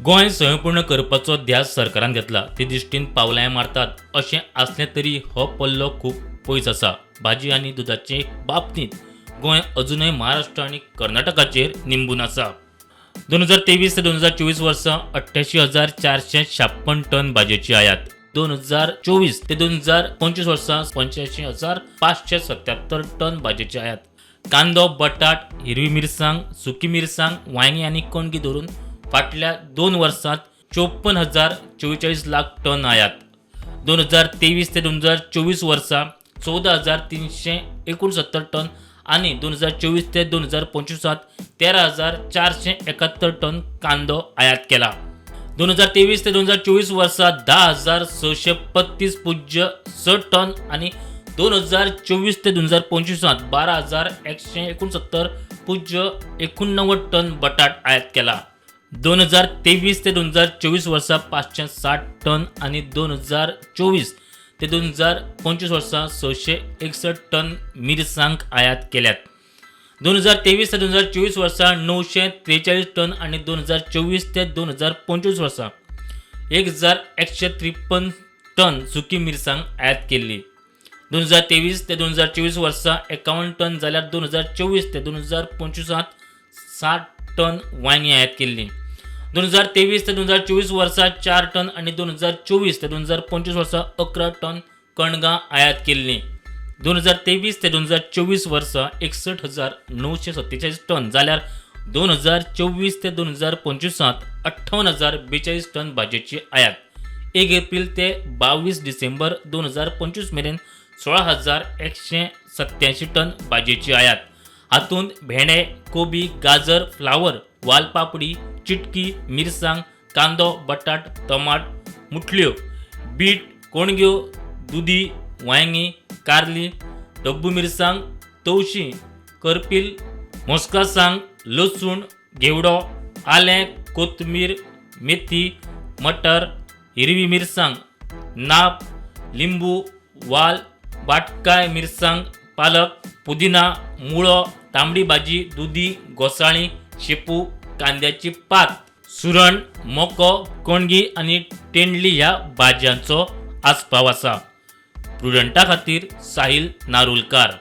गोंय स्वयंपूर्ण करपाचो ध्यास सरकारान घेतला ते दिश्टीन पावलां मारतात अशें आसलें तरी हो पल्लो खूब पयस आसा। भाजी आनी दुधाचे बाबतींत गोंय अजूनय महाराष्ट्र आनी कर्नाटकाचेर निंबून आसा। 2023 ते 2024 वर्सा 88,456 टन भाजयेची आयात, 2024 ते 2025 वर्सा 85,577 टन भाजयेची आयात। कांदो, बटाट, हिरवी मिरसांग, सुकी मिरसांग, वांयगी आनी कणगी धरून फाटल्या 2 वर्सांत 54,044 लाख टन आयात। 2023 ते 2024 वर्सा 14,369 टन आणि 2024 ते 2025 13,471 टन कांदो आयात केला। 2023 ते 2024 वर्सा 10,635.6 टन आणि 2024 ते 2025 12,169.89 टन बटाट आयात केला। 2023 ते 2024 वर्सा 560 टन आणि 2024 ते 2025 वर्सा 661 टन मिरसांग आयात केल्यात। 2023 ते 2024 वर्सा 943 टन आणि 2024 ते 2025 वर्सा 1,153 टन सुकी मिरसांग आयात केल्ली। 2023 ते 2024 वर्सा 51 टन जाल्यार 2024 ते 2025 60 टन वांयगी आयात केल्ली। 2023 ते 2024 वर्सा 4 टन आणि 2024 ते 2025 वर्सा 11 टन कणगां आयात केल्ली। 2023 ते 2024 वर्सा 61,947 टन जाल्यार 2024 ते 2025 58,042 टन भाजयेची आयात। 1 एप्रिल ते 22 डिसेंबर 2025 मेरेन 16,187 टन भाजयेची आयात। हातूंत भेंडे, कोबी, गाजर, फ्लावर, वालपापडी, चिटकी, मिरसांग, कांदो, बटाट, टमाट, मुठल्यो, बीट, कोणग्यो, दुदी, वांयगी, कारली, डब्बू मिरसांग, तवशी, करपील, मोस्कासांग, लसूण, घेवडो, आलें, कोथमीर, मेथी, मटर, हिरवी मिरसांग, नाप, लिंबू, वाल, बाटकाय मिरसांग, पालक, पुदिना, मुळो, तांबडी भाजी, दुदी, घोसाळी, शेपू, कांद्याची पात, सुरण, मोको, कणगी आणि तेंडली ह्या भाज्यांचो आस्पाव आसा। प्रुडंटा खातीर साहिल नारुलकार।